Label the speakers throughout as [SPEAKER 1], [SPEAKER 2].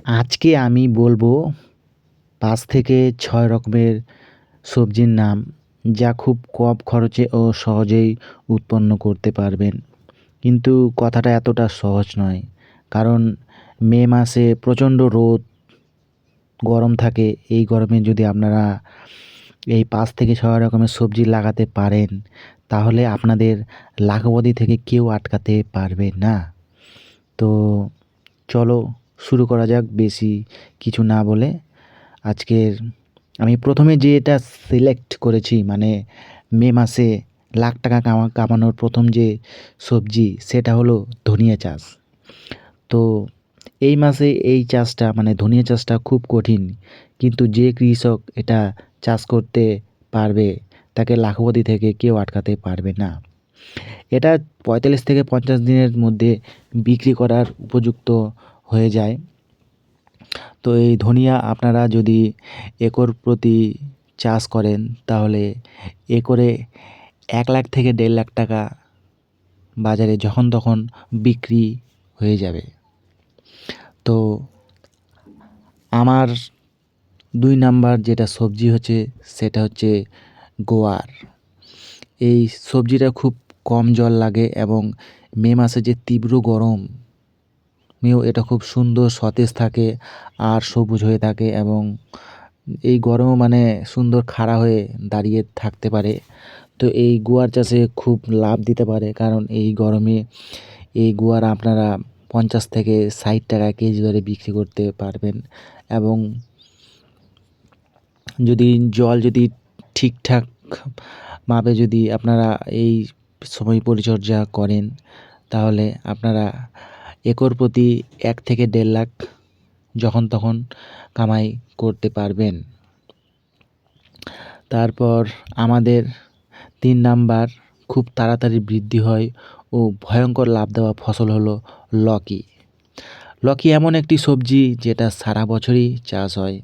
[SPEAKER 1] আজকে আমি বলবো ৫ থেকে ৬ রকমের সবজির নাম যা খুব কম খরচে ও সহজেই উৎপন্ন করতে পারবেন। কিন্তু কথাটা এতটা সহজ নয়। কারণ মে মাসে প্রচণ্ড রোদ, গরম থাকে। এই গরমে যদি আপনারা এই ৫ থেকে ৬ রকমের সবজি লাগাতে পারেন, তাহলে আপনাদের লাখপতি থেকে কেউ আটকাতে পারবে না। তো চলো শুরু করা যাক বেশি কিছু না বলে। আজকের আমি প্রথমে যেটা সিলেক্ট করেছি, মানে মে মাসে লাখ টাকা কামানোর প্রথম যে সবজি, সেটা হলো ধনিয়া চাষ। তো এই মাসে এই চাষটা, মানে ধনিয়া চাষটা খুব কঠিন, কিন্তু যে কৃষক এটা চাষ করতে পারবে তাকে লাখপতি থেকে কেউ আটকাতে পারবে না। এটা ৪৫ থেকে ৫০ দিনের মধ্যে বিক্রি করার উপযুক্ত হয়ে যায়। তো এই ধনিয়া আপনারা যদি একর প্রতি চাষ করেন, তাহলে একরে ১ লাখ থেকে ১.৫ লাখ টাকা বাজারে যখন তখন বিক্রি হয়ে যাবে। তো আমার ২ নাম্বার যেটা সবজি হচ্ছে, সেটা হচ্ছে গোয়ার। এই সবজিটা খুব কম জল লাগে এবং মে মাসে যে তীব্র গরমেও এটা খুব সুন্দর সতেজ থাকে আর সবুজ হয়ে থাকে, এবং এই গরমেও মানে সুন্দর খাড়া হয়ে দাঁড়িয়ে থাকতে পারে। তো এই গুয়ার চাষে খুব লাভ দিতে পারে, কারণ এই গরমে এই গুয়ার আপনারা ৫০ থেকে ৬০ টাকা কেজি দরে বিক্রি করতে পারবেন। এবং যদি ঠিকঠাক ভাবে যদি আপনারা এই সময় পরিচর্যা করেন, তাহলে আপনারা একর প্রতি ১ থেকে ১.৫ লাখ যখন তখন কামাই করতে পারবেন। তারপর আমাদের ৩ নাম্বার খুব তাড়াতাড়ি বৃদ্ধি হয় ও ভয়ঙ্কর লাভ দেওয়া ফসল হলো লকি। লকি এমন একটি সবজি যেটা সারা বছরই চাষ হয়।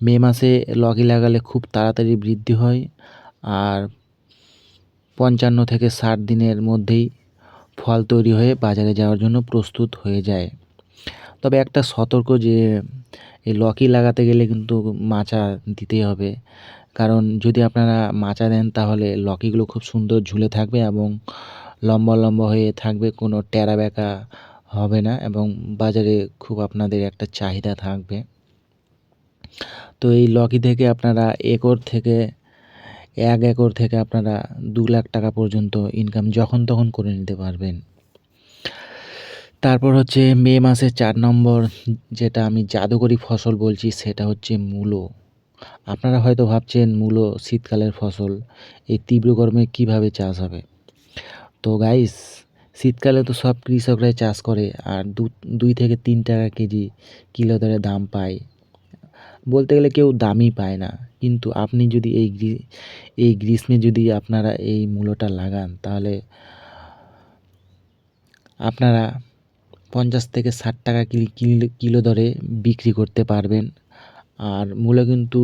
[SPEAKER 1] মে মাসে লকি লাগালে খুব তাড়াতাড়ি বৃদ্ধি হয় আর ৫৫ থেকে ৬০ দিনের মধ্যেই ফল তৈরি হয়ে বাজারে যাওয়ার জন্য প্রস্তুত হয়ে যায়। তবে একটা সতর্ক যে এই লকি লাগাতে গেলে কিন্তু মাচা দিতেই হবে। কারণ যদি আপনারা মাচা দেন, তাহলে লকিগুলো খুব সুন্দর ঝুলে থাকবে এবং লম্বা লম্বা হয়ে থাকবে, কোনো ট্যাড়া ব্যাকা হবে না, এবং বাজারে খুব আপনাদের একটা চাহিদা থাকবে। তো এই লকি থেকে আপনারা ১ একর থেকে আপনারা ২ লাখ টাকা পর্যন্ত ইনকাম যখন তখন করে নিতে পারবেন। তারপর হচ্ছে মে মাসের ৪ নম্বর যেটা আমি জাদুকরি ফসল বলছি, সেটা হচ্ছে মূলো। আপনারা হয়তো ভাবছেন মূলো শীতকালের ফসল, এই তীব্র গরমে কীভাবে চাষ হবে? তো গাইস, শীতকালে তো সব কৃষকরাই চাষ করে আর ২ থেকে ৩ টাকা কেজি কিলো দরে দাম পায়। বলতে গেলে কেউ দামই পায় না। কিন্তু আপনি যদি এই গ্রীষ্মে যদি আপনারা এই মূলোটা লাগান, তাহলে আপনারা ৫০ থেকে ৬০ টাকা কিলো দরে বিক্রি করতে পারবেন। আর মূলো কিন্তু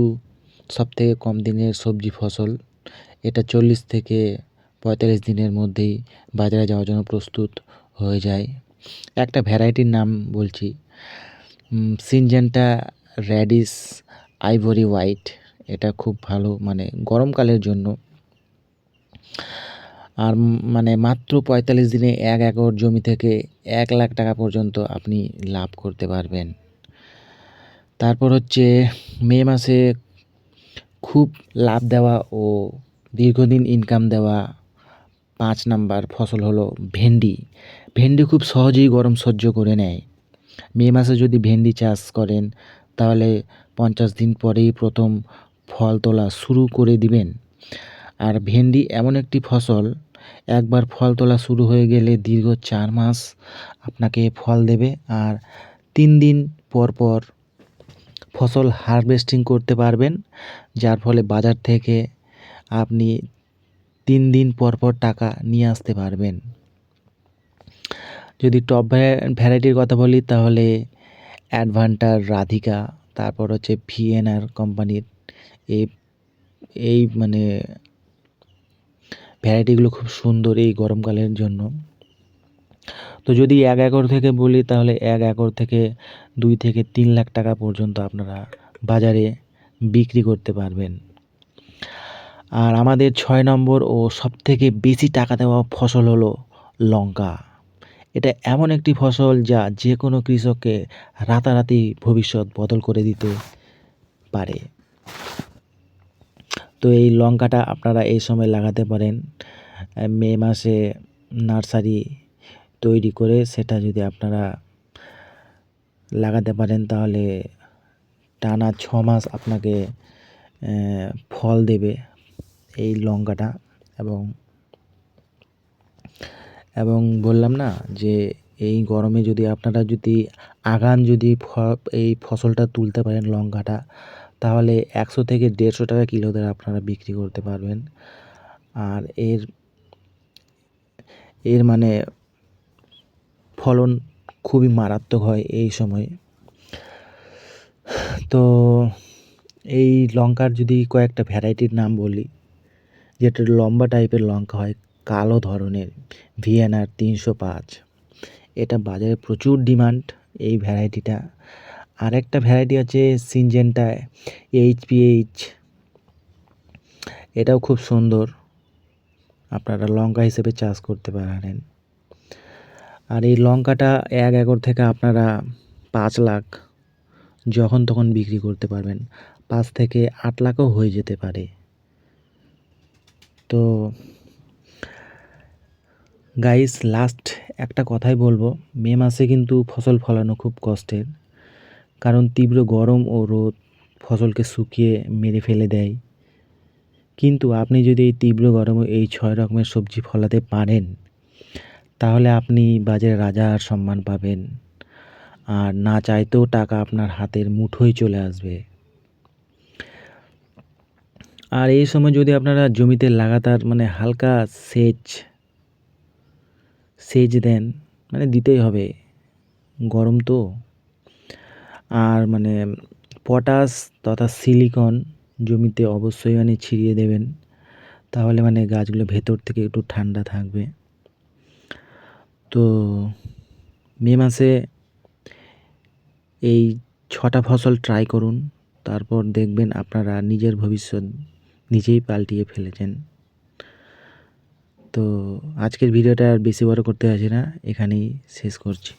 [SPEAKER 1] সবথেকে কম দিনের সবজি ফসল। এটা ৪০ থেকে ৪৫ দিনের মধ্যেই বাজারে যাওয়ার জন্য প্রস্তুত হয়ে যায়। একটা ভ্যারাইটির নাম বলছি, সিনজেন্টা র্যাডিশ আইভরি হোয়াইট। এটা খুব ভালো, মানে গরমকালের জন্য। আর মানে মাত্র ৪৫ দিনে ১ একর জমি থেকে ১ লাখ টাকা পর্যন্ত আপনি লাভ করতে পারবেন। তারপর হচ্ছে মে মাসে খুব লাভ দেওয়া ও দীর্ঘদিন ইনকাম দেওয়া ৫ নাম্বার ফসল হলো ভেন্ডি। ভেন্ডি খুব সহজেই গরম সহ্য করে নেয়। মে মাসে যদি ভেন্ডি চাষ করেন, তাহলে ৫০ দিন পরেই প্রথম ফল তোলা শুরু করে দিবেন। আর ভেন্ডি এমন একটি ফসল, একবার ফল তোলা শুরু হয়ে গেলে দীর্ঘ ৪ মাস আপনাকে ফল দেবে। আর ৩ দিন পর পর ফসল হারভেস্টিং করতে পারবেন, যার ফলে বাজার থেকে আপনি ৩ দিন পর পর টাকা নিয়ে আসতে পারবেন। যদি টপ ভ্যারাইটির কথা বলি, তাহলে অ্যাডভান্টার, রাধিকা, তারপর হচ্ছে ভিএনআর কোম্পানির এই এই মানে ভ্যারাইটিগুলো খুব সুন্দর এই গরমকালের জন্য। তো যদি 1 একর থেকে বলি তাহলে 1 একর থেকে 2 থেকে 3 লাখ টাকা পর্যন্ত আপনারা বাজারে বিক্রি করতে পারবেন। আর আমাদের 6 নম্বর ও সবথেকে বেশি টাকা দেওয়া ফসল হলো লঙ্কা। এটা এমন একটি ফসল যা যেকোনো কৃষককে রাতারাতি ভবিষ্যৎ বদল করে দিতে পারে। তো এই লঙ্কাটা আপনারা এই সময় লাগাতে পারেন। মে মাসে নার্সারি তৈরি করে সেটা যদি আপনারা লাগাতে পারেন তাহলে টানা 6 মাস আপনাকে ফল দেবে এই লঙ্কাটা। এবং বললাম না যে এই গরমে যদি আপনারা যদি আগাম যদি এই ফসলটা তুলতে পারেন লঙ্কাটা, তাহলে 100 থেকে 150 টাকা কিলো দরে আপনারা বিক্রি করতে পারবেন। আর এর মানে ফলন খুবই মারাত্মক হয় এই সময়ে। তো এই লঙ্কার যদি কয়েকটা ভ্যারাইটির নাম বলি, যেটা লম্বা টাইপের লঙ্কা হয়, কালো ধরনের ভিএনআর 305, এটা বাজারে প্রচুর ডিমান্ড এই ভ্যারাইটিটা। আরেকটা ভ্যারাইটি আছে সিনজেন্টা এইচপিএইচ, এটাও খুব সুন্দর, আপনারা লঙ্কা হিসেবে চাষ করতে পারেন। আর এই লঙ্কাটা 1 একর থেকে আপনারা 5 লাখ যখন তখন বিক্রি করতে পারবেন, 5 থেকে 8 লাখও হয়ে যেতে পারে। তো গাইস, লাস্ট একটা কথাই বলবো, মে মাসে কিন্তু ফসল ফলানো খুব কষ্টের, কারণ তীব্র গরম ও রোদ ফসলকে শুকিয়ে মেরে ফেলে দেয়। কিন্তু আপনি যদি এই তীব্র গরমে এই 6 রকমের সবজি ফলাতে পারেন, তাহলে আপনি বাজারে রাজার সম্মান পাবেন, আর না চাইতেও টাকা আপনার হাতের মুঠোয় চলে আসবে। আর এই সময় যদি আপনারা জমিতে লাগাতার হালকা সেচ দেন, দিতেই হবে, গরম তো। আর পটাশ তথা সিলিকন জমিতে অবশ্যই ছিটিয়ে দেবেন, তাহলে গাছগুলো ভেতর থেকে একটু ঠান্ডা থাকবে। তো মে মাসে এই 6টা ফসল ট্রাই করুন, তারপর দেখবেন আপনারা নিজের ভবিষ্যৎ নিজেই পাল্টিয়ে ফেলেছেন। তো আজকের ভিডিওটা আর বেশি বড় করতে আসি না, এখানেই শেষ করছি।